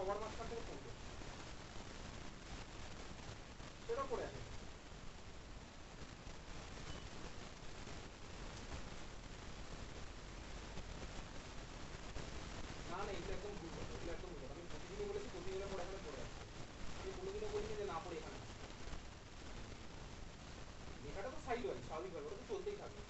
সবার মাঝখান থেকে ফোন করছে, সেটাও করে আসে। না না, এগুলো একদম ভুল কথা, এগুলো একদম ভুল কথা। আমি প্রতিদিনই বলেছি প্রতিদিনের পর এখানে পড়ে আসছে। আমি কোনোদিনও বলিনি যে না পড়ে এখানে আসছে। লেখাটা তো সাইড হয় স্বাভাবিকভাবে, ওটা তো চলতেই থাকবে,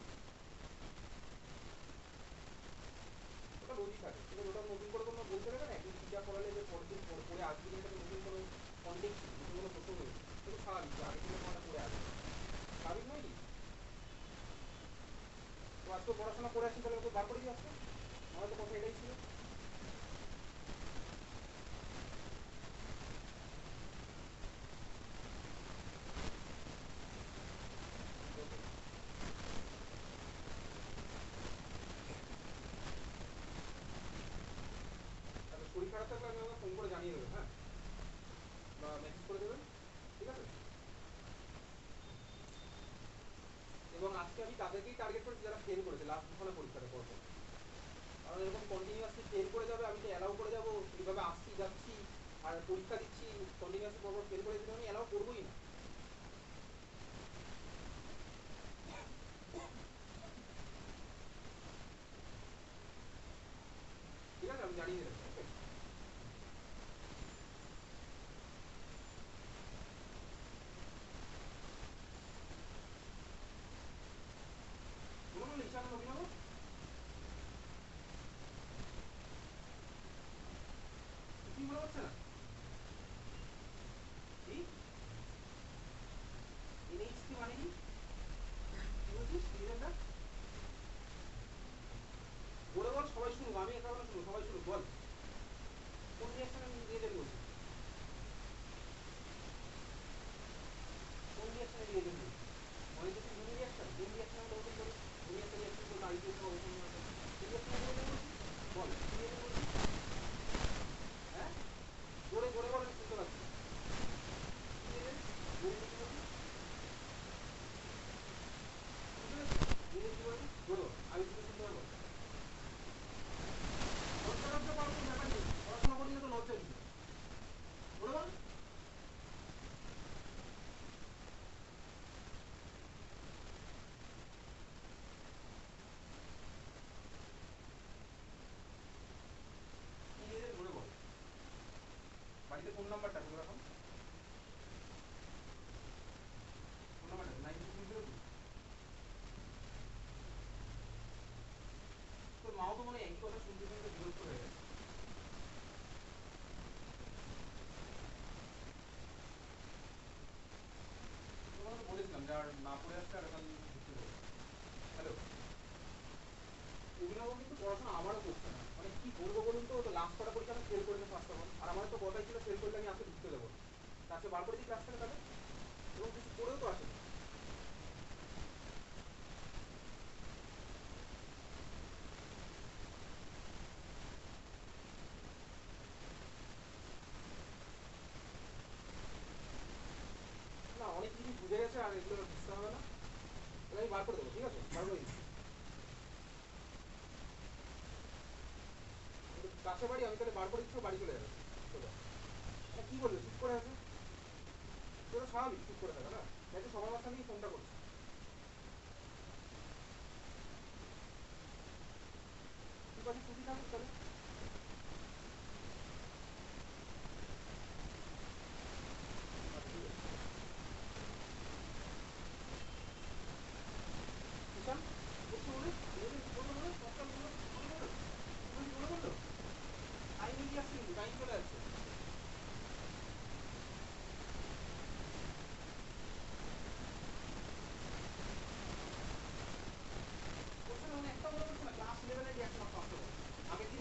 ওটা রোজই থাকে। ঠিক আছে, ওটা নতুন করে তোমরা বলতে দেবে না, একদিন টিচার পড়ালে যে পরের দিন পড়ে আসবে কিনা, এটাকে নতুন কোনো কন্টেক্সট নেই, নতুন কোনো প্রশ্ন নেই, সেটা স্বাভাবিক যে আগের দিনে পড়াটা পড়ে আসবে, স্বাভাবিক নয় কি? তো আজকে পড়াশোনা করে আসি, তাহলে ওকে বার করে দিই আজকে, আমার তো কথা এটাই ছিল। তাহলে শরীর খারাপ থাকলে আমি আমাকে ফোন করে জানিয়ে দেবেন, হ্যাঁ, বা মেসেজ করে দেবেন, ঠিক আছে? এবং আজকে আমি তাদেরকেই টার্গেট করেছি যারা ফেল করেছে লাস্ট দুখানা পরীক্ষাতে পরপর। কারণ এরকম কন্টিনিউয়াসলি ফেল করে যাবে, আমি তো অ্যালাউ করে যাবো এইভাবে আসছি যাচ্ছি আর পরীক্ষা দিচ্ছি কন্টিনিউয়াসলি পরপর ফেল করে দিলে আমি অ্যালাউ করবোই না। ঠিক আছে, আমি জানিয়ে দিলাম, ওকে? কোনো কোনো ঈশান অভিনব কি মনে হচ্ছে না? কি এনএইচসি মানে কি? কি বলছিস রিজনটা? বলে বল, সবাই শুনুক, আমি একা বলে শুনুক, সবাই শুনুক, বল কোন রিয়াকশনে দিয়ে যাবি বলছিস? কোন রিয়াকশনে দিয়ে যাবি? মনিটেশন ধনী রিয়াকশন, কোন রিয়াকশন আমরা ওপেন করি? ধনী একটা রিয়াকশন করলে আইপিএস বা ওপেন আছে, কোন রিয়াকশন বলে বলছিস? বল কি রিয়াকশন বলছিস? হ্যাঁ, জোরে জোরে বল, আমি শুনতে পাচ্ছি। কি রিয়াকশন জোরে কি বলছিস? শুনতে পাচ্ছিস রিয়াকশন কি বলছিস? জোরে বল, আমি শুনতে শুনতে পারবো। লজ্জা লজ্জা পাওয়ার কোনো ব্যাপার নেই, পড়াশোনা করবি না তো লজ্জা কি? বলে বল। কি রিয়াকশন জোরে বল। বাড়িতে ফোন নাম্বারটা তোর এখন, ফোন নাম্বারটা 9220। তোর মাও তো মনে হয় একই কথা শুনতে শুনতে বিরক্ত হয়ে গেছে। তোমাকে তো বলেছিলাম যে আর না পড়ে আসছে আর এখান ঢুকতে দেবো। হ্যালো, অভিনব কিন্তু পড়াশোনা আমারও করছে না, মানে কি করবো বলুন তো, লাস্ট কটা পরীক্ষা আমি ফেল করেছে ফার্স্ট অফ অল, আর আমার তো কথাই ছিল ফেল করলে আমি আজকে ঢুকতে দেবো না, তাকে বার করে দিই ক্লাস থেকে তাহলে, এবং কিছু করেও তো আসেনি। না, অনেক কিছু বুঝে গেছে আর এগুলো বুঝতে হবে না, তাহলে আমি বার করে দেবো, ঠিক আছে, বার করে দিচ্ছি। কাছে বাড়ি, আমি তাহলে বার করে দিচ্ছি, বাড়ি চলে যাবে সোজা। কি বলবে চুপ করে আছে? তোরা স্বাভাবিক চুপ করে থাকা না, দেখো সবার মাঝখানেই ফোনটা করছে। ঠিক আছে, ছুটি থাকুক তাহলে। আচ্ছা, ঠিক আছে। ঈশান বলছি বলে বলে বলে সবটা বলে বলে বলে বলে বলে বললো টাইম এগিয়ে আসছে, কিন্তু টাইম চলে যাচ্ছে। বলছে না, মানে একটা বলে বলছে না, ক্লাস 11-এর reaction of first of all. আগের দিন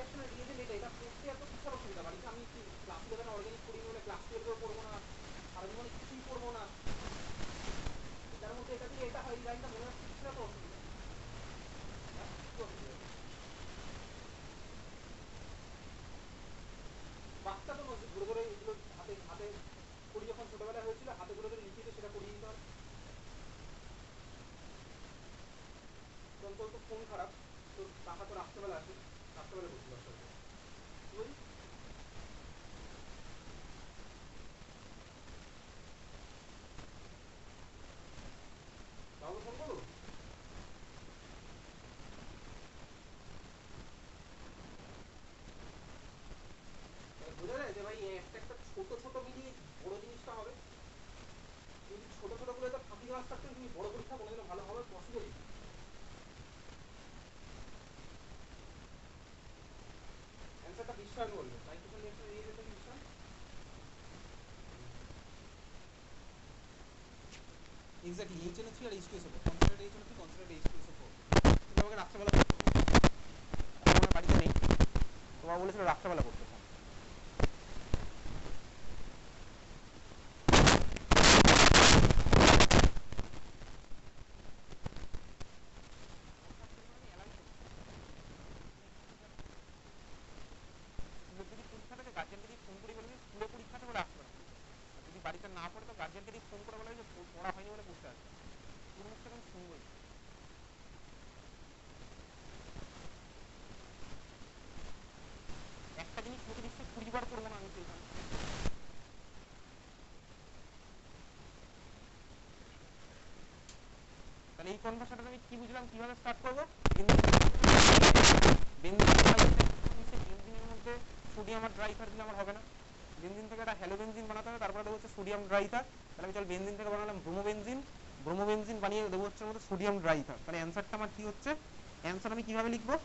রিয়াকশনের রিয়েজেন্ট এটা পড়তে এত কিসের অসুবিধা? বাড়িতে আমি কি ক্লাস 11 অর্গানিক পড়ি বলে ক্লাস 12 পড়বো না, সারা জীবনে কিছুই পড়বো না? এটার মধ্যে এটা দিয়ে এটা হয়, এই লাইনটা মনে রাখতে কিসের এত অসুবিধা? কি অসুবিধা? বাচ্চা তো ঘুরে ঘুরে এগুলো হাতে হাতে করি, যখন ছোটবেলায় হয়েছিল হাতে ঘুরে ঘুরে লিখিয়ে সেটা করিয়ে দিতে হবে। তোর তো ফোন খারাপ, তোর টাকা তো রাত্রেবেলা আসে, রাত্রেবেলা করছিল আসলে কি বলি বাবু ফোন করবো? বোঝা যায় যে ভাই একটা একটা ছোট ছোট মিলিয়ে বড় জিনিসটা হবে। যদি ছোট ছোট করে তো ফাঁকি দেওয়া থাকতেন, তুমি বড় পরীক্ষা কোনোদিনও ভালো হবে পসিবলই। অ্যান্সারটা বিশ্বায়ন বলবে, সাইটোসিন রিঅ্যাকশন নিয়ে যেতে বিশ্বায়ন। এক্স্যাক্টলি HNO3 আর H2SO4, concentrate HNO3 concentrate H2SO4। তুমি আমাকে রাত্রেবেলা করতে হবে, আমার বাড়িতে নেই, তোমার বলেছিল রাত্রেবেলা করতে হবে। যদি পরীক্ষাটাকে গার্জেনকে দিয়ে ফোন করে বলবি স্কুলে পরীক্ষাতে বলে আসবে না, যদি বাড়িতে না পড়ে তো গার্জেনকে দিয়ে ফোন করে বলে যে পড়া হয়নি বলে পড়তে আসবে, তোর মুখটা আমি শুনবোই। একটা জিনিস লোকে নিশ্চয়ই 20 বার করবো না আমি তো এখানে। তাহলে এই কনভার্সেশনটা আমি কি বুঝলাম, কিভাবে স্টার্ট করবো? বেনজিনের মধ্যে সোডিয়াম আর ড্রাই ইথার দিলে আমার হবে না, বেনজিন থেকে একটা হ্যালোবেনজিন বানাতে হবে, তারপরে দেবো হচ্ছে সোডিয়াম ড্রাই ইথার। তাহলে আমি চল বেনজিন থেকে বানালাম ব্রোমোবেনজিন, ব্রোমোবেনজিন বানিয়ে দেবো হচ্ছে মধ্যে সোডিয়াম ড্রাই ইথার। তাহলে অ্যান্সারটা আমার কি হচ্ছে? অ্যান্সার আমি কিভাবে লিখবো?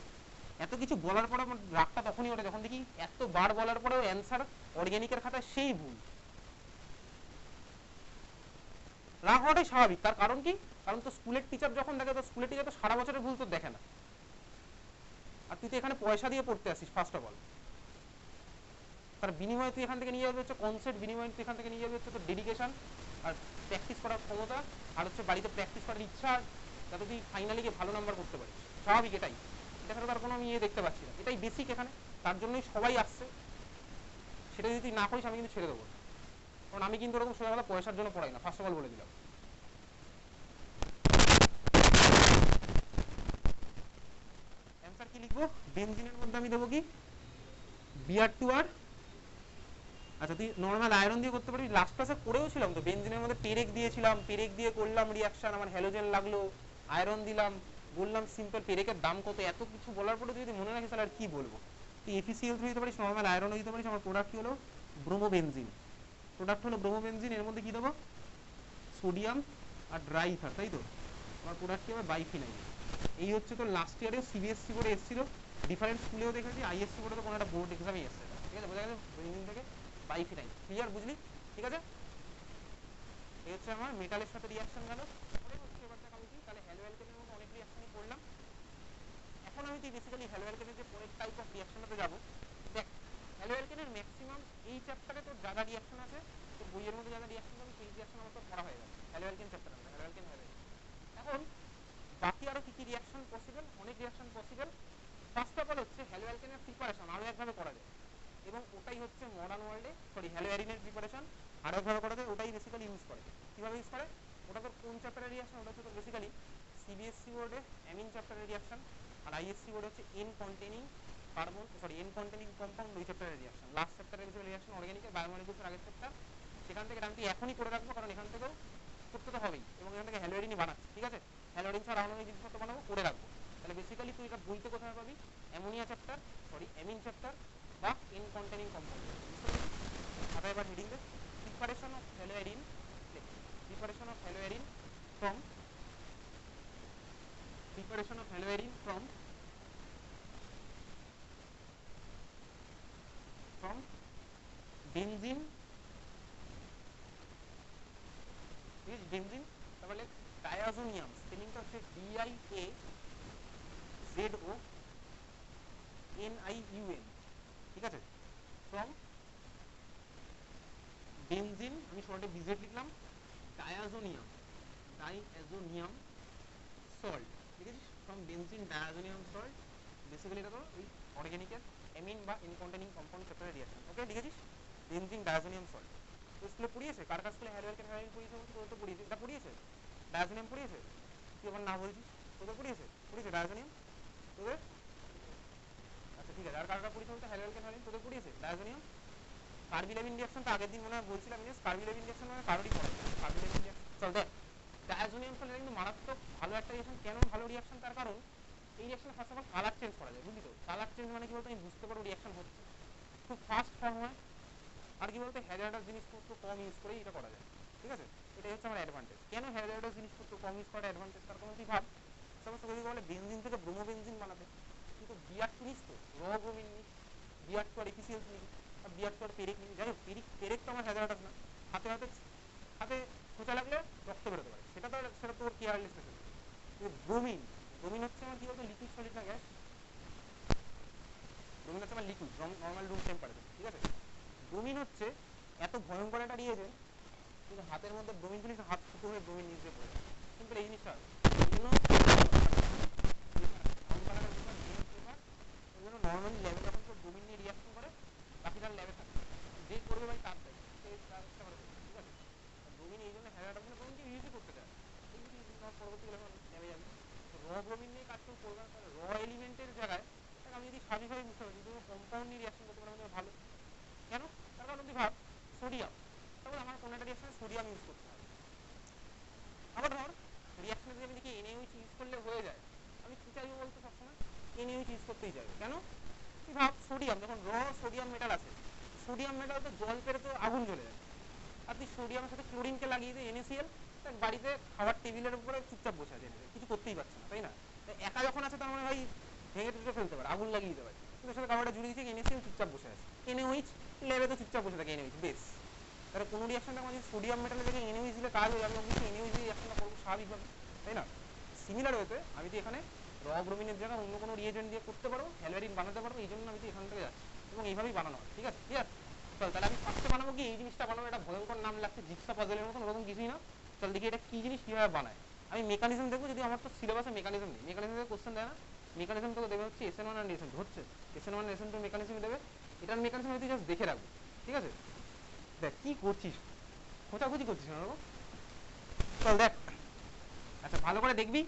এত কিছু বলার পরে আমার রাগটা তখনই ওঠে যখন দেখি এত বার বলার পরেও অ্যান্সার অর্গ্যানিকের খাতায় সেই ভুল। রাগ হওয়াটাই স্বাভাবিক, তার কারণ কি? কারণ তো স্কুলের টিচার যখন দেখে, তো স্কুলের টিচার তো সারা বছরের ভুল তো দেখে না, আর তুই তো এখানে পয়সা দিয়ে পড়তে আসিস ফার্স্ট অফ অল। তার বিনিময়ে তুই এখান থেকে নিয়ে যাবে হচ্ছে কনসেপ্ট, বিনিময়ে তুই এখান থেকে নিয়ে যাবে হচ্ছে তোর ডেডিকেশন আর প্র্যাকটিস করার ক্ষমতা, আর হচ্ছে বাড়িতে প্র্যাকটিস করার ইচ্ছা, যাতে তুই ফাইনালি গিয়ে ভালো নাম্বার করতে পারিস। স্বাভাবিক এটাই, এটা তার কোনো আমি দেখতে পাচ্ছি না, এটাই বেসিক এখানে, তার জন্যই সবাই আসছে। সেটা যদি তুই না করিস আমি কিন্তু ছেড়ে দেবো, কারণ আমি কিন্তু ওরকম সোজা পয়সার জন্য পড়াই না, ফার্স্ট অফ অল বলে দিলাম। অ্যান্সার কি লিখবো? বেনজিনের মধ্যে আমি দেবো কি Br2R। আচ্ছা তুই নর্মাল আয়রন দিয়ে করতে পারিস, লাস্ট ক্লাসে করেও ছিলাম তো, বেনজিনের মধ্যে পেরেক দিয়েছিলাম, পেরেক দিয়ে করলাম রিয়াকশন, আমার হ্যালোজেন লাগলো, আয়রন দিলাম, বললাম সিম্পল পেরেকের দাম কত, এত কিছু বলার পরে যদি মনে রাখিস তাহলে আর কি বলবো। তুই FeCl3 দিতে পারিস, নর্মাল আয়রনও দিতে পারিস। আমার প্রোডাক্ট কি হলো? ব্রোমোবেনজিন। প্রোডাক্ট হলো ব্রোমোবেনজিন, এর মধ্যে কি দেবো? সোডিয়াম আর ড্রাই ইথার, তাই তো? আমার প্রোডাক্ট কি হবে? বাইফিনাইল। এই হচ্ছে তো লাস্ট ইয়ারে CBSC বোর্ডে এসেছিল, ডিফারেন্ট স্কুলেও দেখেছি, ISC বোর্ডে তো কোনো একটা বোর্ড এক্সামে এসেছে, ঠিক আছে? বোঝা গেছে বেনজিন থেকে বাইফিনাইল, ক্লিয়ার? বুঝলি? ঠিক আছে, এই হচ্ছে আমার মেটালের সাথে রিয়াকশন গেল। পরে হচ্ছে এবার দেখ আমি কি, তাহলে হ্যালো অ্যালকেনের মধ্যে অনেক রিয়াকশনই করলাম। এখন আমি তুই বেসিক্যালি হ্যালো অ্যালকেনের যে পরের টাইপ অফ রিয়াকশনটাতে যাবো। দেখ হ্যালো অ্যালকেনের ম্যাক্সিমাম এই চ্যাপ্টারে তোর যা যা রিয়াকশন আছে, তোর বইয়ের মধ্যে যা যা রিয়াকশন পাবি সেই রিয়াকশন আমার তোর পড়া হয়ে গেছে হ্যালো অ্যালকেন চ্যাপ্টারে, হ্যালো অ্যালকেন হ্যালো। এখন বাকি আরো কি কি রিয়াকশন পসিবল? অনেক reaction possible. First of all হচ্ছে হ্যালো অ্যালকেনের প্রিপারেশন আরো একভাবে করা যায়, এবং ওটাই হচ্ছে মডার্ন ওয়ার্ল্ডে, সরি হ্যালো অ্যারিনের প্রিপারেশন আরো একভাবে করা যায়, ওটাই বেসিক্যালি ইউজ করে। কিভাবে ইউজ করে? ওটা তোর কোন চ্যাপ্টারের রিয়াকশন? ওটা হচ্ছে তোর বেসিক্যালি CBSC বোর্ডে অ্যামিন চ্যাপ্টারের রিয়াকশন, আর ISC বোর্ডে হচ্ছে N containing carbon, sorry N containing compound, ওই চ্যাপ্টারের রিয়াকশন। লাস্ট চ্যাপ্টারের বেসিক্যালি রিয়াকশন অর্গানিকের বায়োমলিকুলসের আগের চ্যাপ্টার, সেখান থেকে আমি এখনই করে রাখবো, কারণ এখান থেকেও করতে তো হবেই, এবং এখান থেকে হ্যালো অ্যারিনই বানাচ্ছি, ঠিক আছে? হ্যালো অ্যারিন ছাড়া অনেক জিনিসপত্র বানাবো, করে রাখবো। তাহলে বেসিক্যালি তুই এটা বইতে কোথায় পাবি? Ammonia chapter, sorry amine chapter বা এন কন্টেনিং কম্পাউন্ড। আবার এবার হেডিং দে, preparation of haloarene, preparation of haloarene from, preparation of haloarene from from benzene, benzene, তাহলে ডায়াজোনিয়াম, স্পেলিংটা হচ্ছে DIAZO NiUN, ঠিক আছে, ফ্রম বেনজিন, আমি শর্টে বিজেট লিখলাম, ডায়াজোনিয়াম সল্ট, ঠিক আছে, from benzene diazonium salt, basically এটা তো ওই অর্গানিকের অ্যামিন বা ইনকন্টেনিং কম্পাউন্ড সেপারেট রিঅ্যাকশন। ওকে, লিখেছিস বেনজিন ডায়াজোনিয়াম সল্ট। তো স্কুলে পড়িয়েছে, কার কার স্কুলে হ্যালোঅ্যালকেন হ্যালোজিন পড়িয়েছে বলতে? তোদের তো পড়িয়েছে, এটা পড়িয়েছে, ডায়াজোনিয়াম পড়িয়েছে, তুই আবার না বলছিস, তোদের পড়িয়েছে ডায়াজোনিয়াম তোদের? আচ্ছা ঠিক আছে, আর কার কার পড়িয়েছে বলতে? হ্যালোঅ্যালকেন হ্যালোজিন তোদের পড়িয়েছে, ডায়াজোনিয়াম। কার্বিলামিন রিঅ্যাকশনটা আগের দিন মনে হয় বলছিলাম, কার্বিলামিন রিঅ্যাকশন মানে কারোরই পড়ে কার্বিলামিন রিঅ্যাকশন। চল দেখ, ডায়াজোনিয়াম সল্ট কিন্তু মারাত্মক ভালো একটা রিঅ্যাকশন। কেন ভালো রিঅ্যাকশন? তার কারণ এই রিঅ্যাকশনে first of all colour change করা যায়, বুঝলি তো? কালার চেঞ্জ মানে কি বলতো, আমি বুঝতে পারবো রিঅ্যাকশন হচ্ছে, খুব ফাস্ট ফর্ম হয়, আর কি বলতো হ্যাজার্ডাস জিনিসপত্র কম ইউজ করেই এটা করা যায়, ঠিক আছে? এটাই হচ্ছে আমার অ্যাডভান্টেজ। কেন হ্যাজার্ডাস জিনিসপত্র কম ইউজ করাটা অ্যাডভান্টেজ? তার কারণ তুই ভাব, সাপোজ তোকে যদি বলে বেনজিন থেকে ব্রোমোবেনজিন বানাতে, তুই তো বিআর চিনিস তো, র ব্রোমিন নিস, বিআর টু আর এফিসিয়েন্স নিবি, আর বিআর টু আর পেরেক নিবি। যাই হোক, পেরেক তো আমার হ্যাজার্ডাস না, হাতে হাতে হাতে খোঁচা লাগলে রক্ত বেরোতে পারে, সেটা তোর কেয়ারলেস মেথড। ব্রোমিন, ব্রোমিন হচ্ছে আমার কি বলতো লিকুইড সলিড না গ্যাস? ব্রোমিন হচ্ছে আমার লিকুইড, নর্মাল রুম টেম্পারেচার, ঠিক আছে? ব্রোমিন হচ্ছে এত ভয়ঙ্কর একটা রিয়েজেন্ট, কিন্তু হাতের মধ্যে ব্রোমিন ফেলিস, হাত ফুটো হয়ে ব্রোমিন নিচে পড়ে যায়, সিম্পল এই জিনিসটা। এই জন্য নর্মালি ল্যাবে যখন কেউ ব্রোমিন নিয়ে রিয়াকশন করে, বাকিটা ল্যাবে থাকে, যে করবে ভাই তার দায়ী, ঠিক আছে? ব্রোমিন এই জন্য হ্যাজার্ড, ব্রোমিনকে ইউজই করতে চায়, পরবর্তীকালে ল্যাবে যাবে। র ব্রোমিন নিয়ে কাজ কেউ করবে না, তাহলে র এলিমেন্টের জায়গায় আমি যদি স্বাভাবিকভাবে বুঝতে পারি যদি কম্পাউন্ড নিয়ে রিয়াকশন করতে পারি ভালো। কেন? তার কারণ তুই ভাব, সোডিয়াম, তারপর আমার কোনো একটা রিয়াকশনে সোডিয়াম ইউজ করতে হবে। আবার ধর রিয়াকশনে যদি আমি দেখি NaOH ইউজ করলে হয়ে যায়, আমি কি চাইবো বলতে সবসময়? NaOH ইউজ করতেই চাইবো। কেন? তুই ভাব সোডিয়াম, যখন র সোডিয়াম মেটাল আছে, সোডিয়াম মেটাল তো জল পেরে তো আগুন জ্বলে যায়, আর তুই সোডিয়ামের সাথে ক্লোরিনকে লাগিয়ে দিয়ে NaCl, তার বাড়িতে খাবার টেবিলের উপরে চুপচাপ বসে আছে, কিছু করতেই পারছে না, তাই না? একা যখন আছে তার মানে ভাই ভেঙে টুটে ফেলতে পারে, আগুন লাগিয়ে দিতে পারে, কিন্তু সাথে খাবারটা জুড়ে দিচ্ছে, NaCl চুপচাপ বসে আছে, NaOH ল্যাবে তো চুপচাপ বসে থাকে, NaOH বেশ। তাহলে কোনো রিয়াকশনটা আমার যদি সোডিয়াম মেটালের জায়গায় NaOH দিলে কাজ হয়ে যাবে, আমি NaOH দিয়ে রিয়াকশনটা করবো স্বাভাবিকভাবে, তাই না? সিমিলার হয়েছে আমি তো এখানে র ব্রোমিনের জায়গায় অন্য কোনো রিয়েজেন্ট দিয়ে করতে পারবো, হ্যালোয়ারিন বানাতে পারবো, এই জন্য আমি তো এখান থেকে যাচ্ছি এবং এইভাবেই বানানো হয়, ঠিক আছে? ঠিক আছে, চল তাহলে আমি ফার্স্টে বানাবো কি, এই জিনিসটা বানাবো, এটা ভয়ঙ্কর নাম লাগছে জিগসা পাজলের মতন, ওরকম কিছুই না। চল দেখি এটা কি জিনিস, কিভাবে বানায়। আমি মেকানিজম দেখবো, যদি আমার তো সিলেবাসে মেকানিজম নেই, মেকানিজম থেকে কোশ্চেন দেয় না, মেকানিজম তোকে দেবে হচ্ছে SN1 আর SN2, হচ্ছে SN1 SN2 মেকানিজম দেবে, এটার মেকানিজম তুই জাস্ট দেখে রাখবো, ঠিক আছে? দেখ কি করছিস, খোঁচাখুচি করছিস না, চল দেখ। আচ্ছা ভালো করে দেখবি,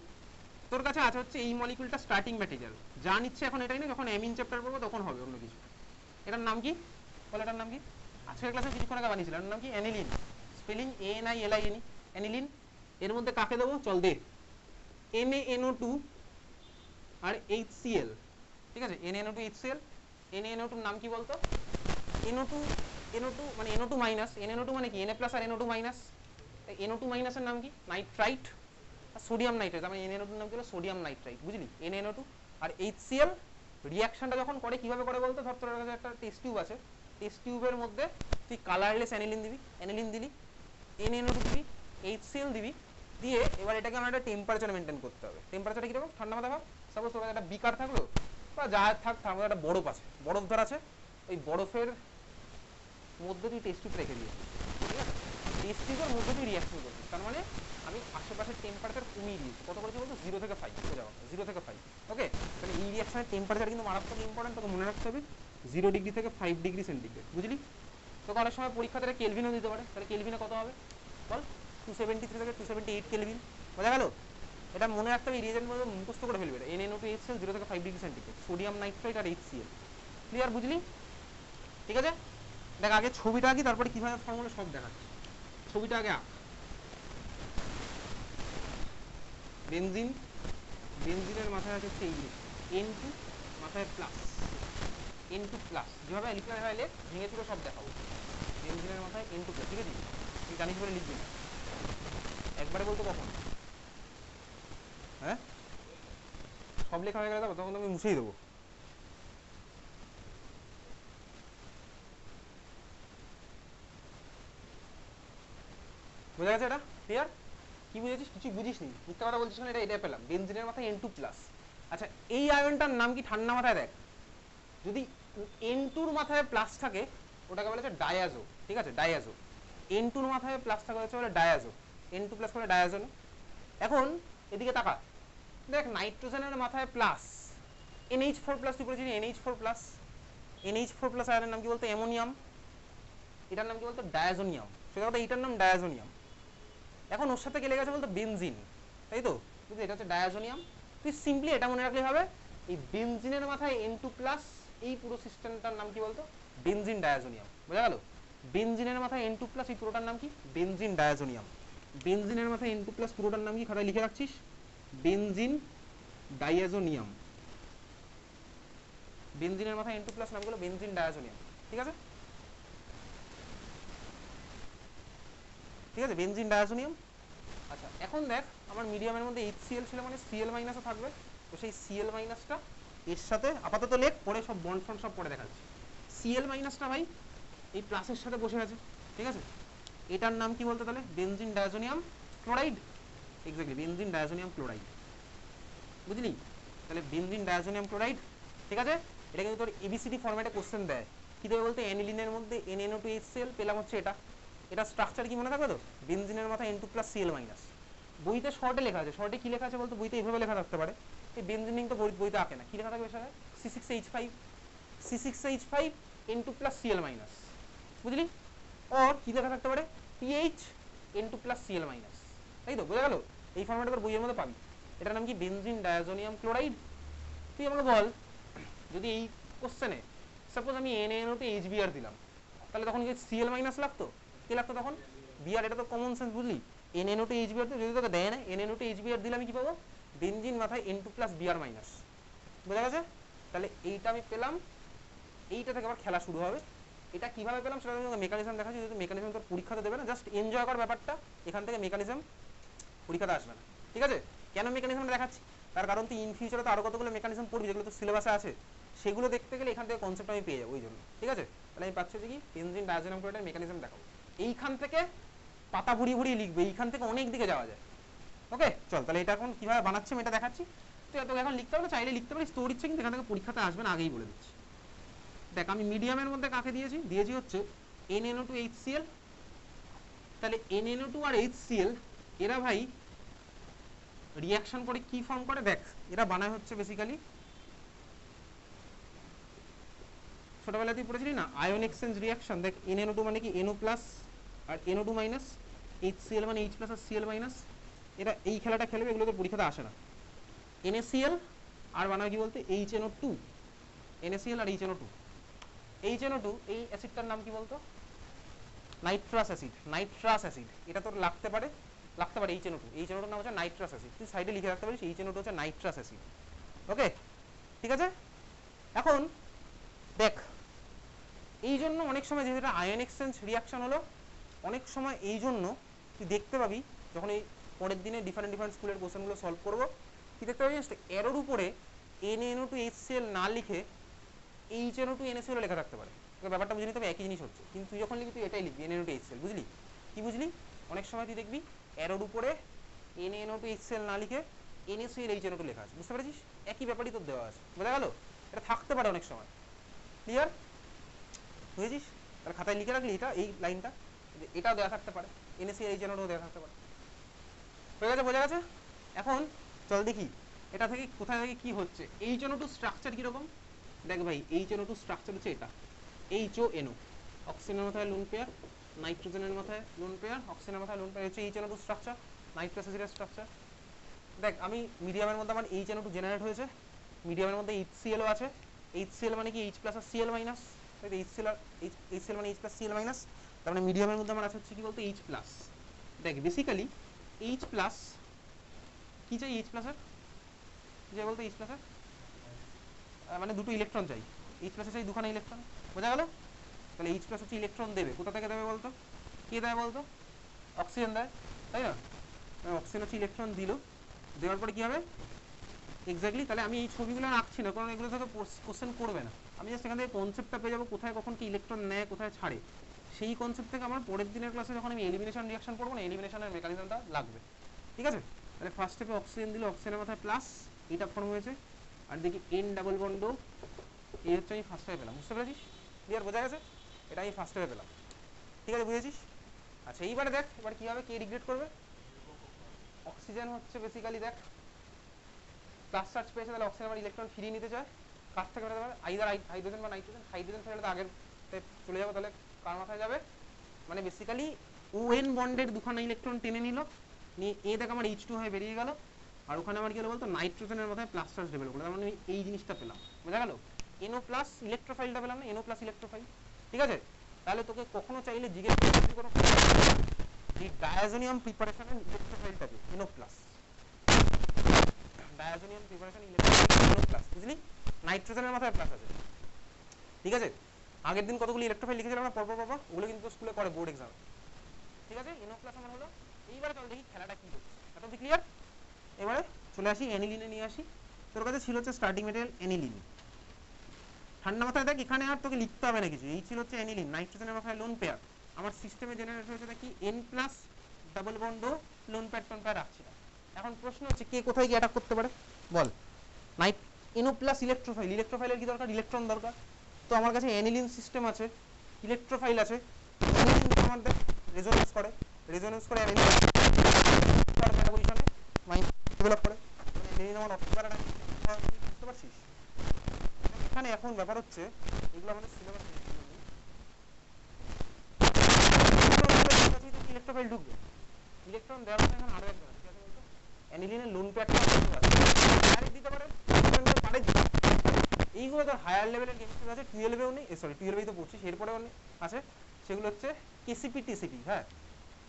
তোর কাছে আছে হচ্ছে এই মলিকুলটা স্টার্টিং ম্যাটেরিয়াল, যা নিচ্ছে এখন এটাই না, যখন অ্যামিন চ্যাপ্টার পড়বো তখন হবে অন্য কিছু। এটার নাম কি বল, এটার নাম কি? আজকের ক্লাসে কিছুক্ষণ আগে বানিয়েছিল, এটার নাম কি? Aniline, spelling ANILIN, aniline. এর মধ্যে কাকে দেবো চল দে, NaNO2 আর HCl, ঠিক আছে? NaNO2 HCl, NaNO2 নাম কি বলতো? NO2 মানে NO2 মাইনাস, NaNO2 মানে কি? Na প্লাস আর NO2 মাইনাস, NO2 মাইনাসের নাম কি? নাইট্রাইট। আর সোডিয়াম নাইট্রাইট, মানে NaNO2 নাম কি হলো? সোডিয়াম নাইট্রাইট, বুঝলি? NaNO2 আর HCl রিয়াকশনটা যখন করে কিভাবে করে বলতো? ধর তোর কাছে একটা টেস্ট টিউব আছে, টেস্ট টিউবের মধ্যে তুই কালারলেস অ্যানিলিন দিবি, অ্যানিলিন দিলি, NaNO2 দিবি, HCl দিবি, দিয়ে এবার এটাকে আমার একটা টেম্পারেচার মেনটেন করতে হবে। টেম্পারেচারটা কিরকম? ঠান্ডা মাথা ভাব, সাপোজ তোর কাছে একটা বিকার থাকলো বা যা থাক, তার মধ্যে একটা বরফ আছে, বরফ ধর আছে, ওই বরফের মধ্যে তুই টেস্ট টিউব রেখে দিয়েছিস, ঠিক আছে? টেস্ট টিউবের মধ্যে তুই রিয়াকশন করছিস, তার মানে আমি আশেপাশের টেম্পারেচার কমিয়ে দিয়েছি। কত করেছি বলতো? 0 থেকে 5, সোজা কথা 0 থেকে 5, ওকে? তাহলে এই রিয়াকশনের টেম্পারেচার কিন্তু মারাত্মক ইম্পর্টেন্ট, তোকে মনে রাখতে হবে 0 ডিগ্রি থেকে 5 ডিগ্রি সেন্টিগ্রেড, বুঝলি? তোকে অনেক সময় পরীক্ষা থেকে কেলভিনও দিতে পারে, তাহলে কেলভিনে কত হবে বল? 273 থেকে 278 কেলভিন, বোঝা গেল? এটা মনে রাখতে হবে, এই রিয়েজেন্ট মধ্যে মুখস্থ করে ফেলবে, এটা NaNO2 HCl 0 থেকে 5 ডিগ্রি সেন্টিগ্রেড, সোডিয়াম নাইট্রাইট আর HCl, ক্লিয়ার? বুঝলি? ঠিক আছে, দেখ আগে ছবিটা আঁকি, তারপরে কিভাবে ফর্মুলা সব দেখাচ্ছি। ছবিটা আগে আঁক। বেনজিন, বেনজিনের মাথায় আছে হচ্ছে এই জিনিস N2, মাথায় প্লাস, N2 প্লাস, যেভাবে লিখলে ভেঙে চুরে সব দেখাবো। বেনজিনের মাথায় N2 প্লাস, ঠিক আছে? তুই জানিস বলে লিখবি না, একবারে বলতো কখন? হ্যাঁ, সব লেখা হয়ে গেলে তখন আমি মুছেই দেবো। বোঝা গেছে? এটা ক্লিয়ার? কি বুঝেছিস? কিছু বুঝিস নি, মিথ্যা কথা বলছিস না, এটা পেলাম বেনজিনের মাথায় N2 প্লাস। আচ্ছা এই আয়নটার নাম কি ঠান্ডা মাথায় দেখ, যদি N2 মাথায় প্লাস থাকে ওটাকে বলা হচ্ছে ডায়াজো, ঠিক আছে, ডায়াজো। N2 মাথায় প্লাস থাকা হচ্ছে বলে ডায়াজো, N2 প্লাস করে ডায়াজো। এখন এদিকে তাকা, দেখ নাইট্রোজেনের মাথায় প্লাস NH4 প্লাস, তুই বলেছিস NH4 প্লাস, NH4 প্লাস আয়নের নাম কি বলতো? অ্যামোনিয়াম। এটার নাম কি বলতো? ডায়াজোনিয়াম। সেটা কথা এটার নাম ডায়াজোনিয়াম। এখন ওর সাথে কে লেগে আছে বলতো? বেনজিন, তাই তো? কিন্তু এটা হচ্ছে ডায়াজোনিয়াম। তুই সিম্পলি এটা মনে রাখলে হবে, এই বেনজিনের মাথায় N2 প্লাস, এই পুরো সিস্টেমটার নাম কি বলতো? Benzene diazonium. বোঝা গেল? বেনজিনের মাথায় N2 প্লাস, এই পুরোটার নাম কি? Benzene diazonium. বেনজিনের মাথায় N2 প্লাস পুরোটার নাম কি? খাতায় লিখে রাখছিস, বেনজিন ডায়াজোনিয়াম। বেনজিনের মাথায় N2 প্লাস নামগুলো বেনজিন ডায়াজোনিয়াম, ঠিক আছে? ঠিক আছে, বেনজিন ডায়াজোনিয়াম। আচ্ছা এখন দেখ, আমার মিডিয়ামের মধ্যে HCl ছিল মানে Cl মাইনাসও থাকবে, তো সেই Cl মাইনাসটা এর সাথে আপাতত লেখ, পরে সব বন্ড ফন্ড সব পরে দেখাচ্ছি। Cl মাইনাসটা ভাই এই প্লাসের সাথে বসে আছে, ঠিক আছে? এটার নাম কি বলতে তাহলে? Benzene diazonium chloride. Exactly, benzene diazonium chloride, বুঝলি? তাহলে বেনজিন ডায়াজোনিয়াম ক্লোরাইড, ঠিক আছে? এটা কিন্তু তোর এবিসিডি ফরম্যাটে কোশ্চেন দেয়। কি দেবে বলতে? অ্যানিলিনের মধ্যে NNO2HCl পেলাম হচ্ছে এটা, এটা স্ট্রাকচার কি মনে থাকবে তো? বেনজিনের মাথায় N2 প্লাস Cl মাইনাস। বইতে শর্টে লেখা আছে, শর্টে কি লেখা আছে বলতো? বইতে এইভাবে লেখা থাকতে পারে, এই বেনজিনিং তো বইতে আঁকে না, কি লেখা থাকবে সেটা? C6H5, C6H5 N2 plus Cl minus, বুঝলি? ওর কি লেখা থাকতে পারে? PH N2 plus Cl minus, তাই তো? বোঝা গেল? এই ফরম্যাটে তোর বইয়ের মধ্যে পাবি। এটার নাম কি? Benzene diazonium chloride. তুই আমাকে বল, যদি এই কোশ্চেনে সাপোজ আমি NaNO2HBr দিলাম, তাহলে তখন কি Cl মাইনাস লাগতো? কি লাগতো তখন? Br। এটা তো কমন সেন্স, বুঝলি? NaNO2HBr যদি তোকে দেয় না, NaNO2HBr দিলে আমি কি পাবো? বেনজিন মাথায় N2 প্লাস Br মাইনাস। বোঝা গেছে? তাহলে এইটা আমি পেলাম, এইটা থেকে আবার খেলা শুরু হবে। এটা কিভাবে পেলাম সেটা আমি মেকানিজম দেখাচ্ছি, যেহেতু মেকানিজম তোর পরীক্ষাতে দেবে না, জাস্ট এনজয় কর ব্যাপারটা, এখান থেকে মেকানিজম পরীক্ষাতে আসবে না, ঠিক আছে? কেন মেকানিজমটা দেখাচ্ছি? তার কারণ তুই ইন ফিউচারে তো আরো কতগুলো মেকানিজম পড়বি যেগুলো তো সিলেবাসে আছে, সেগুলো দেখতে গেলে এখান থেকে কনসেপ্ট আমি পেয়ে যাবো, ওই জন্য, ঠিক আছে? তাহলে আমি পাচ্ছি যে কি বেনজিন ডায়াজোনিয়াম ক্লোরাইডের মেকানিজম দেখাবো। এইখান থেকে পাতা ভরিয়ে ভরিয়ে লিখবে, এইখান থেকে অনেক দিকে যাওয়া যায়। ওকে চল, তাহলে এটা এখন কিভাবে বানাচ্ছি আমি এটা দেখাচ্ছি। তুই এত এখন লিখতে পারবে, চাইলে লিখতে পারিস, তোর ইচ্ছে, কিন্তু এখান থেকে পরীক্ষাতে আসবে না, আগেই বলে দিচ্ছি। দেখ আমি মিডিয়ামের মধ্যে কাকে দিয়েছি? দিয়েছি হচ্ছে NaNO2HCl। তাহলে NaNO2 আর HCl এরা ভাই রিয়াকশন করে কি ফর্ম করে? দেখ এরা বানায় হচ্ছে বেসিক্যালি, ছোটবেলায় তুই পড়েছিলি না আয়ন এক্সচেঞ্জ রিয়াকশন। দেখ NaNO2 মানে কি? NO প্লাস আর NO2 মাইনাস, HCl মানে H প্লাস আর Cl মাইনাস। এরা এই খেলাটা খেলবে, এগুলো তো পরীক্ষাতে আসে না। NaCl আর বানায় কি বলতে? HNO2। NaCl আর HNO2। HNO2 এই অ্যাসিডটার নাম কি বলতো? Nitrous acid. নাইট্রাস অ্যাসিড এটা তোর লাগতে পারে HNO2। HNO2 নাম হচ্ছে নাইট্রাস অ্যাসিড, তুই সাইডে লিখে রাখতে পারিস HNO2 হচ্ছে নাইট্রাস অ্যাসিড। ওকে ঠিক আছে? এখন দেখ এই জন্য অনেক সময় যেটা আয়ন এক্সচেঞ্জ রিয়াকশন হলো, অনেক সময় এই জন্য তুই দেখতে পাবি যখন এই পরের দিনে ডিফারেন্ট স্কুলের কোশ্চেনগুলো সলভ করবো, কি দেখতে পাবি? এরোর উপরে NaNO2HCl না লিখে HNO2NaCl লেখা থাকতে পারে। ব্যাপারটা বুঝে নিতে হবে, একই জিনিস হচ্ছে, কিন্তু তুই যখন লিখবি তুই এটাই লিখবি NaNO2HCl, বুঝলি? কি বুঝলি? অনেক সময় তুই দেখবি এরোর উপরে NaNO2HCl না লিখে NaCl HNO2 লেখা আছে, বুঝতে পেরেছিস? একই ব্যাপারই তোর দেওয়া আছে, বোঝা গেল? এটা থাকতে পারে অনেক সময়, ক্লিয়ার? বুঝেছিস? তাহলে খাতায় লিখে রাখলি এটা, এই লাইনটা, এটাও দেওয়া থাকতে পারে, NaCl HNO2 দেওয়া থাকতে পারে। হয়ে গেছে? বোঝা গেছে? এখন চল দেখি এটা থেকে কোথায় থেকে কি হচ্ছে। HNO2 স্ট্রাকচার কিরকম দেখ ভাই। HNO2 স্ট্রাকচার হচ্ছে এটা, HONO, অক্সিজেনের মাথায় লোন পেয়ার, নাইট্রোজেনের মাথায় লোন পেয়ার, অক্সিজেনের মাথায় লোন পেয়ার, হচ্ছে HNO2 স্ট্রাকচার, নাইট্রাস অ্যাসিডের স্ট্রাকচার। দেখ আমি মিডিয়ামের মধ্যে আমার HNO2 জেনারেট হয়েছে, মিডিয়ামের মধ্যে HCl ও আছে। HCl মানে কি? H প্লাস আর Cl মাইনাস, তাই তো? HCl মানে H প্লাস Cl মাইনাস, তার মানে মিডিয়ামের মধ্যে আমার আছে হচ্ছে কি বলতো? H plus. দেখ বেসিক্যালি H প্লাস কি চাই? H প্লাসের কি চাই বলতো? H প্লাসের মানে দুটো ইলেকট্রন চাই। H প্লাসে চাই দুখানা ইলেকট্রন, বোঝা গেল? তাহলে H প্লাস হচ্ছে ইলেকট্রন দেবে, কোথা থেকে দেবে বলতো? কে দেয় বলতো? অক্সিজেন দেয়, তাই না? অক্সিজেন হচ্ছে ইলেকট্রন দিল, দেওয়ার পরে কি হবে এক্স্যাক্টলি? তাহলে আমি এই ছবিগুলো আঁকছি না, কারণ এগুলো থেকে কোশ্চেন করবে না। আমি জাস্ট এখান থেকে কনসেপ্টটা পেয়ে যাবো, কোথায় কখন কি ইলেকট্রন নেয়, কোথায় ছাড়ে। সেই কনসেপ্ট থেকে আমার পরের দিনের ক্লাসে যখন আমি এলিমিনেশন রিয়াকশন করবো না, এলিমিনেশনের মেকানিজমটা লাগবে, ঠিক আছে? তাহলে ফার্স্ট স্টেপে অক্সিজেন দিল, অক্সিজেনের মাথায় প্লাস, এটা ফর্ম হয়েছে, আর দেখি N ডাবল বন্ড এই হচ্ছে আমি ফার্স্ট স্টেপে পেলাম, বুঝতে পেরেছিস? ক্লিয়ার, বোঝা গেছে? এটা আমি ফার্স্ট স্টেপে পেলাম, ঠিক আছে, বুঝেছিস? আচ্ছা এইবারে দেখ এবার কী হবে, কে রিগ্রেট করবে? অক্সিজেন হচ্ছে বেসিক্যালি দেখ প্লাস চার্জ পেয়েছে, তাহলে অক্সিজেন আবার ইলেকট্রন ফিরিয়ে নিতে চায়, কার থেকে পেতে পারে? আইদার হাইড্রোজেন বা নাইট্রোজেন। হাইড্রোজেন থাকলে তো আগের চলে যাবে, তাহলে কার মাথায় যাবে? মানে বেসিক্যালি ওএন বন্ডের দুখানা ইলেকট্রন টেনে নিল, নিয়ে এ দেখ আমার H2 হয়ে বেরিয়ে গেল, আর ওখানে আমার কি হলো বলতো, নাইট্রোজেনের মাথায় প্লাস চার্জ ডেভেলপ করলো, তার মানে আমি এই জিনিসটা পেলাম, বোঝা গেল? NO প্লাস ইলেকট্রোফাইলটা পেলাম না, NO প্লাস ইলেকট্রোফাইল, ঠিক আছে? তাহলে তোকে কখনো চাইলে জিজ্ঞেস করতে কোনো এই ডায়াজোনিয়াম প্রিপারেশনের ইলেকট্রোফাইলটাকে NO plus, diazonium preparation electrophile NO plus, বুঝলি? নাইট্রোজেনের মাথায় প্লাস আছে, ঠিক আছে? আগের দিন কতগুলো ইলেকট্রোফাইল লিখেছিলাম না পরপর পরপর, ওগুলো কিন্তু স্কুলে করে বোর্ড এক্সাম, ঠিক আছে? NO প্লাস আমার হলো। এইবারে চল দেখি খেলাটা কি হচ্ছে, এত ক্লিয়ার? এবারে চলে আসি অ্যানিলিনে নিয়ে আসি। তোর কাছে ছিল হচ্ছে স্টার্টিং মেটেরিয়াল অ্যানিলিন, ঠান্ডা মাথায় দেখ এখানে আর তোকে লিখতে হবে না কিছু, এই ছিল হচ্ছে অ্যানিলিন, নাইট্রোজেনের মাথায় লোন পেয়ার, আমার সিস্টেমে জেনারেট হয়েছে দেখি N plus double bond lone pair tone pair রাখছি না। এখন প্রশ্ন হচ্ছে কে কোথায় গিয়ে অ্যাটাক করতে পারে বল? নাইট NO প্লাস ইলেকট্রোফাইল, ইলেকট্রোফাইলের কি দরকার? ইলেকট্রন দরকার, তো আমার কাছে অ্যানিলিন সিস্টেম আছে, ইলেকট্রোফাইল আছে, আমার দেখ রেজোনেন্স করে, রেজোনেন্স করে অ্যানিলিন পজিশনে মাইন্ড ডেভেলপ করে, মানে অ্যানিলিন আমার অটোপারা, বুঝতে পারছিস? এখানে এখন ব্যাপার হচ্ছে এগুলো আমাদের সিলেবাসে ইলেকট্রোফাইল ঢুকবে, ইলেকট্রন দেওয়ার পরে এখন আরো একবার কি আছে বলতো, অ্যানিলিনের লোন পেয়ারটা ডাইরেক্ট দিতে পারে, পারে দিতে। এইগুলো ধর হায়ার লেভেলের কেমিস্ট্রি আছে, 12এও নেই, সরি 12এই তো পড়ছিস, এরপরেও আছে, সেগুলো হচ্ছে কেসিপি টিসিপি, হ্যাঁ,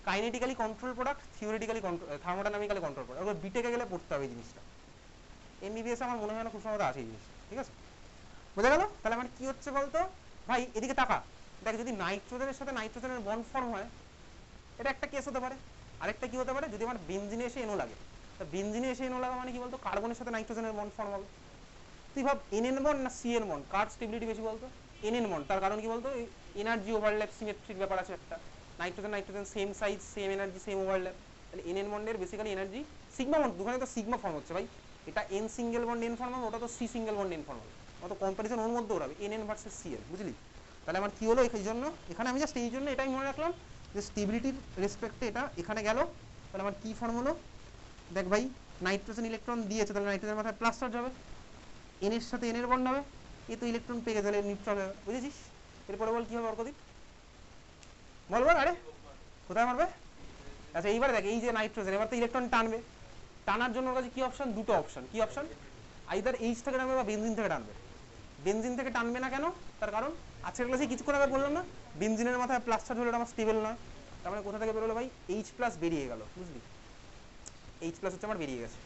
kinetically control product, theoretically control, thermodynamically control product, ওগুলো বিটেকে গেলে পড়তে হবে এই জিনিসটা, এমবিবিএস আমার মনে হয় না খুব সম্ভবত আছে এই জিনিসটা, ঠিক আছে? বোঝা গেল? তাহলে আমার কি হচ্ছে বলতো ভাই, এদিকে তাকা, দেখ যদি নাইট্রোজেনের সাথে নাইট্রোজেনের বন্ড ফর্ম হয়, এটা একটা কেস হতে পারে। আরেকটা কি হতে পারে, যদি আমার বেনজিনে এসে NO লাগে, তা বেনজিনে এসে NO লাগা মানে কি বলতো, কার্বনের সাথে নাইট্রোজেনের বন্ড ফর্ম হবে। তুই ভাব NN বন্ড না CN বন্ড, কার স্টেবিলিটি বেশি বলতো? NN বন্ড, তার কারণ কি বলতো, এনার্জি ওভারল্যাপ সিমেট্রিক ব্যাপার আছে একটা, nitrogen nitrogen same size same energy same overlap, তাহলে NN বন্ডের বেসিক্যালি এনার্জি সিগমা বন্ড, দুখানে তো সিগমা ফর্ম হচ্ছে ভাই, এটা N single bond N form হবে, ওটা তো C single bond N form হবে, অত কম্পারিজন ওর মধ্যে ওড়াবে NN ভার্সেস CN, বুঝলি? তাহলে আমার কি হলো এই জন্য এখানে আমি জাস্ট এই জন্য এটাই মনে রাখলাম যে স্টেবিলিটির রেসপেক্টে এটা এখানে গেল, তাহলে আমার কি ফর্ম হলো দেখ ভাই, নাইট্রোজেন ইলেকট্রন দিয়েছে, তাহলে নাইট্রোজেনের মাথায় প্লাস চার্জ হবে, N এর সাথে N এর বন্ড হবে, এ তো ইলেকট্রন পেয়ে গেছে, তাহলে নিউট্রাল হবে, বুঝেছিস? এরপরে বল কি হবে অর্কদীপ, বল বল, আরে কোথায় মারবে? আচ্ছা এইবার দেখ এই যে নাইট্রোজেন, এবার তো ইলেকট্রন টানবে, টানার জন্য ওর কাছে কি অপশন? দুটো অপশন, কি অপশন? আইদার H থেকে টানবে বা বেনজিন থেকে টানবে। বেনজিন থেকে টানবে না কেন? তার কারণ আজকের ক্লাসে কিছুক্ষণ আগে বললাম না, বেনজিনের মাথায় প্লাস চার্জ হলে আমার স্টেবল নয়, তার মানে কোথা থেকে বেরোলো ভাই, H প্লাস বেরিয়ে গেল, বুঝলি? H প্লাস হচ্ছে আমার বেরিয়ে গেছে,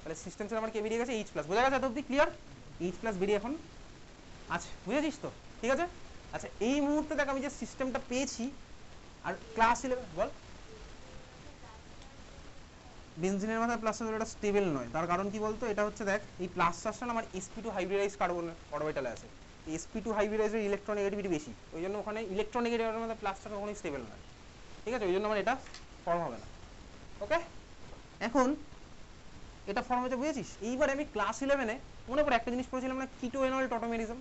তাহলে সিস্টেম থেকে আমার কে বেরিয়ে গেছে? H প্লাস, বোঝা গেছে এত অব্দি ক্লিয়ার? H প্লাস বেরিয়ে এখন আচ্ছা বুঝেছিস তো, ঠিক আছে? আচ্ছা এই মুহূর্তে দেখ আমি যে সিস্টেমটা পেয়েছি, আর ক্লাস 11 বল, বেনজিনের মাথায় প্লাস চার্জ এটা স্টেবল নয়, তার কারণ কি বলতো, এটা হচ্ছে দেখ এই প্লাস চার্জটা আমার sp2 হাইব্রিডাইজ কার্বন অরবিটালে আছে, sp2 হাইব্রিডাইজের ইলেকট্রন নেগেটিভিটি বেশি, ওই জন্য ওখানে ইলেকট্রন নেগেটিভিটির মধ্যে প্লাস চার্জ কখনোই স্টেবল নয়, ঠিক আছে? ওই জন্য আমার এটা ফর্ম হবে না, ওকে? এখন এটা ফর্ম হয়েছে, বুঝেছিস? এইবার আমি ক্লাস 11-এ মনে পড়ে একটা জিনিস পড়েছিলাম না, কিটোএনল টটোমেরিজম,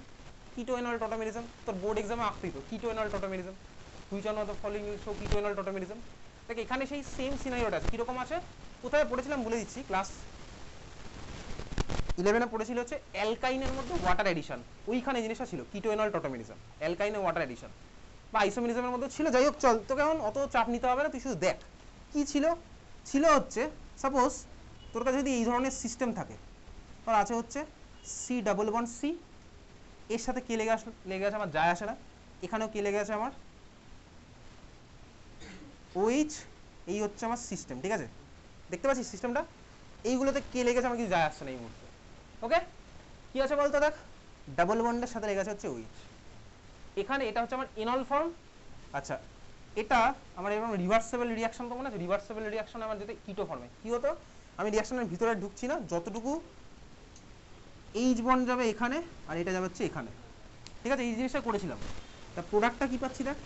কিটোএনল টটোমেরিজম, তোর বোর্ড এক্সামে আসতো keto enol tautomerism, which one of the following will show keto enol tautomerism. দেখ এখানে সেই সেম সিনারিওটা আছে, কিরকম আছে, কোথায় পড়েছিলাম বলে দিচ্ছি, ক্লাস 11-এ পড়েছিল হচ্ছে অ্যালকাইনের মধ্যে ওয়াটার এডিশন, ওইখানে জিনিসটা ছিল কিটোএনল টটোমেরিজম, অ্যালকাইনে ওয়াটার এডিশন বা আইসোমেরিজমের মধ্যে ছিল। যাই হোক চল, তোকে এখন অত চাপ নিতে হবে না, তুই শুধু দেখ কি ছিল। ছিল হচ্ছে সাপোজ তোর কাছে যদি এই ধরনের সিস্টেম থাকে, তোর আছে হচ্ছে সি ডাবল বন্ড সি, এর সাথে কে লেগে আছে আমার যায় আসে না, এখানেও কে লেগে আছে আমার OH, এই হচ্ছে আমার সিস্টেম, ঠিক আছে? দেখতে পাচ্ছিস সিস্টেমটা, এইগুলোতে কে লেগেছে আমার কিছু যায় আসছে না এই মুহূর্তে, ওকে? কি আছে বলতো, দেখ ডাবল বন্ডের সাথে লেগে আছে হচ্ছে OH, এখানে এটা হচ্ছে আমার এনল ফর্ম। আচ্ছা এটা আমার এরকম রিভার্সেবল রিঅ্যাকশন, তো মনে আছে রিভার্সেবল রিঅ্যাকশন আমার যেটা কিটো ফর্মে কি হতো, আমি রিঅ্যাকশনের ভিতরে ঢুকছি না, যতটুকু H বন্ড যাবে এখানে আর এটা যাবে হচ্ছে এখানে, ঠিক আছে? এই জিনিসটা করেছিলাম, তা প্রোডাক্টটা কি পাচ্ছি দেখ,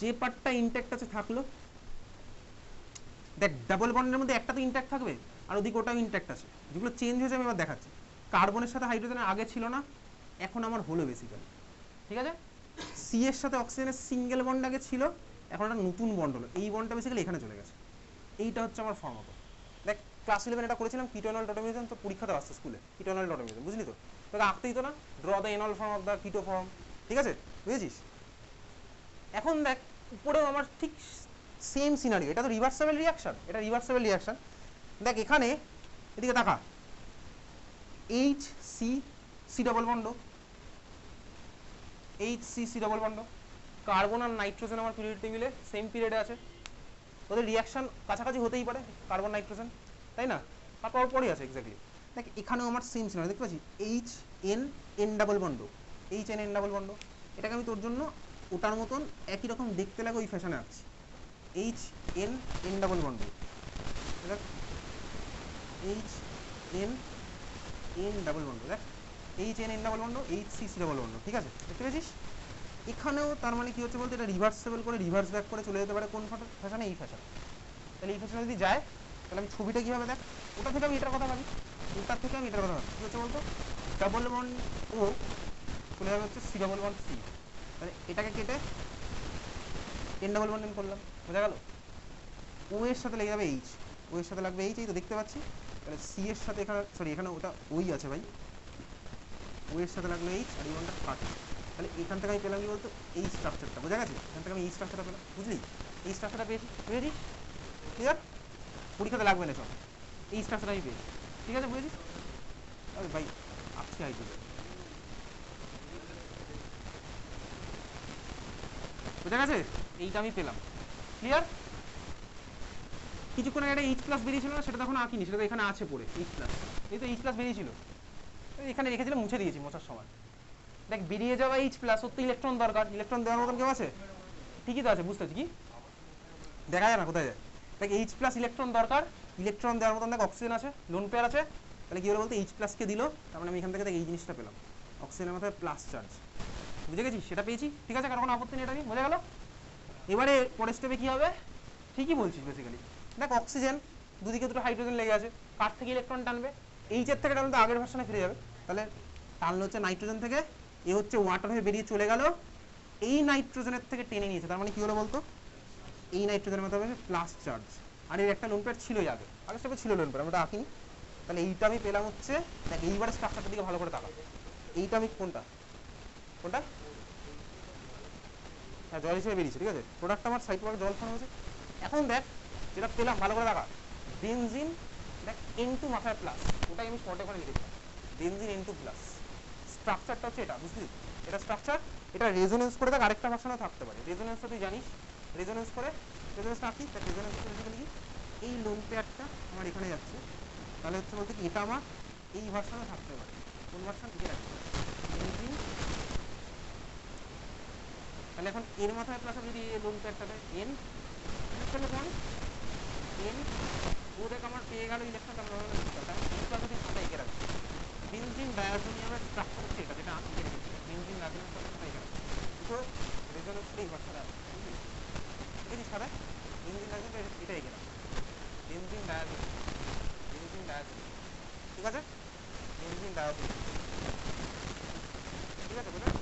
যে পার্টটা ইনট্যাক্ট আছে থাকলো, দেখ ডাবল বন্ডের মধ্যে একটা তো ইনট্যাক্ট থাকবে, আর ওদিকে ওটাও ইনট্যাক্ট আছে, যেগুলো চেঞ্জ হয়েছে আমি এবার দেখাচ্ছি। কার্বনের সাথে হাইড্রোজেনের আগে ছিল না, এখন আমার হলো বেসিক্যালি, ঠিক আছে। সি এর সাথে অক্সিজেনের সিঙ্গেল বন্ড আগে ছিল, এখন একটা নতুন বন্ড হলো, এই বন্ডটা বেসিক্যালি এখানে চলে গেছে। এইটা হচ্ছে আমার ফর্মত। দেখ ক্লাস 11 এটা করেছিলাম কিটোনল ডটামিজম, তো পরীক্ষাতে আসছে স্কুলে কিটোনল ডটামিজম, বুঝলি তো? তোকে আঁকতেই তো না, draw the enol form of the keto form, ঠিক আছে, বুঝেছিস? এখন দেখ উপরেও আমার ঠিক সেম সিনারিও, এটা তো রিভার্সেবল রিয়াকশন, এটা রিভার্সেবল রিয়াকশন। দেখ এখানে এদিকে তাকা, H C C double bond, H C C double bond, carbon আর নাইট্রোজেন আমার পিরিয়ড টেবিলে সেম পিরিয়ডে আছে, ওদের রিয়াকশন কাছাকাছি হতেই পারে কার্বন নাইট্রোজেন, তাই না? তারপর পরে আছে এক্স্যাক্টলি। দেখ এখানেও আমার সেম সিনারিও দেখতে পাচ্ছি, H N N double bond, H N N double bond, এটাকে আমি তোর জন্য ওটার মতন একই রকম দেখতে লাগে ওই ফ্যাশনে আঁকছি, H N N double bond, দেখ H N N double bond, দেখ H N N double bond, H C C double bond, ঠিক আছে, দেখতে পেয়েছিস? এখানেও তার মানে কি হচ্ছে বলতে, এটা রিভার্সেবল করে রিভার্স ব্যাক করে চলে যেতে পারে কোন ফ্যাশনে, এই ফ্যাশনে। তাহলে এই ফ্যাশনে যদি যায় তাহলে আমি ছবিটা কীভাবে, দেখ ওটা থেকে আমি এটার কথা ভাবি, ওটার থেকে আমি এটার কথা ভাবি, কী হচ্ছে বলতো, ডাবল বন্ড ও চলে যাবে হচ্ছে সি ডাবল বন্ড সি, মানে এটাকে কেটে এন ডাবল বন্ড এন করলাম, বোঝা গেল? ও এর সাথে লেগে যাবে এইচ, ও এর সাথে লাগবে এইচ, এই তো দেখতে পাচ্ছি। তাহলে সি এর সাথে এখানে, সরি এখানে ওটা ওই আছে ভাই, ও এর সাথে লাগলো এইচ আর এই বন্ডটা কাটে, তাহলে এখান থেকে আমি পেলাম কি বলতো, এই স্ট্রাকচারটা, বোঝা গেছে? এখান থেকে আমি এই স্ট্রাকচারটা পেলাম, বুঝলি? এই স্ট্রাকচারটা পেয়েছি, বুঝেছিস? ক্লিয়ার? পরীক্ষাতে লাগবে না সব, এই স্ট্রাকচারটা আমি পেয়েছি, ঠিক আছে, বুঝেছিস? আরে ভাই আজকে হাইড্রোজেন, বোঝা গেছে? এইটা আমি পেলাম, ক্লিয়ার? কিছুক্ষণ আগে একটা এইচ প্লাস বেরিয়েছিল না, সেটা তখন আঁকিনি, সেটা তো এখানে আছে পড়ে, এইচ প্লাস, এই তো এইচ প্লাস বেরিয়েছিল, এখানে রেখেছিলাম, মুছে দিয়েছি মোছার সময়। দেখ বেরিয়ে যাওয়া এইচ প্লাস, ওর তো ইলেকট্রন দরকার, ইলেকট্রন দেওয়ার মতন কেউ আছে? ঠিকই তো আছে, বুঝতে পারছি, কি দেখা যায় না কোথায় যায়। দেখ এইচ প্লাস ইলেকট্রন দরকার, ইলেকট্রন দেওয়ার মতন দেখ অক্সিজেন আছে, লোন পেয়ার আছে, তাহলে কি হলো বলতো, এইচ প্লাসকে দিল, তার মানে আমি এখান থেকে দেখ এই জিনিসটা পেলাম, অক্সিজেনের মাথায় প্লাস চার্জ, বুঝে গেছি? সেটা পেয়েছি, ঠিক আছে, কারণ কোনো আপত্তি নেই, এটা নিয়ে বোঝা গেল? এবারে পরের স্টেপে কী হবে, ঠিকই বলছিস বেসিক্যালি। দেখ অক্সিজেন দুদিকে দুটো হাইড্রোজেন লেগে আছে, কার থেকে ইলেকট্রন টানবে, এইচের থেকে টানলে তো আগের ভার্সনে ফিরে যাবে, তাহলে টানলে হচ্ছে নাইট্রোজেন থেকে, এ হচ্ছে ওয়াটার হয়ে বেরিয়ে চলে গেল, এই নাইট্রোজেনের থেকে টেনে নিয়েছে, তার মানে কি হলো বলতো, এই নাইট্রোজেনের মধ্যে হবে প্লাস চার্জ, আর এর একটা লোন পেয়ার ছিলই আগে, আগের স্টেপে ছিল লোন পেয়ার, আমরা আঁকিনি। তাহলে এইটা আমি পেলাম হচ্ছে, দেখ এইবারে স্ট্রাকচারটার দিকে ভালো করে তাকা, এইটা আমি কোনটা কোনটা, হ্যাঁ জল হিসেবে বেরিয়েছে, ঠিক আছে, প্রোডাক্ট আমার সাইড প্রোডাক্ট জল ফর্ম হয়েছে। এখন দেখ যেটা পেলাম ভালো করে দেখা, বেনজিন, দেখ N2 মাথায় প্লাস, ওটাই আমি শর্টে করে লিখেছিলাম, বেনজিন N2 প্লাস, স্ট্রাকচারটা হচ্ছে এটা, বুঝলি? এটা স্ট্রাকচার, এটা রেজোনেন্স করে দেখ আরেকটা ভার্সনও থাকতে পারে, রেজোনেন্সটা তুই জানিস, রেজোনেন্স করে, রেজোনেন্সটা আঁকি, দেখ রেজোনেন্স বেসিক্যালি কি, এই লোন পেয়ারটা আমার এখানে যাচ্ছে, তাহলে হচ্ছে বলতে কি এটা আমার এই ভার্সনও থাকতে পারে, কোন ভার্সন থেকে রাখতে পারে, বেনজিন, তাহলে এখন এর মাথায় প্লাস যদি লোন পেয়ারটা দেয় এন, তাহলে কোন এন, ও দেখ আমার পেয়ে গেল ইলেকট্রন, তারপর এইটা যদি সাথে এঁকে রাখছি, বেনজিন ডায়াজোনিয়ামের স্ট্রাকচার হচ্ছে এটা, যেটা আঁকে রেখেছি, বেনজিন ডায়াজোনিয়ামের সাথে এঁকে রাখছি, দুটো রেজোনেন্স এই ভার্সনে আছে, বুঝেছিস? সাথে বেনজিন ডায়াজোনিয়াম এটা এঁকে রাখছি, বেনজিন ডায়াজোনিয়াম, বেনজিন ডায়াজোনিয়াম, ঠিক আছে, বেনজিন ডায়াজোনিয়াম, ঠিক আছে, বুঝলেন?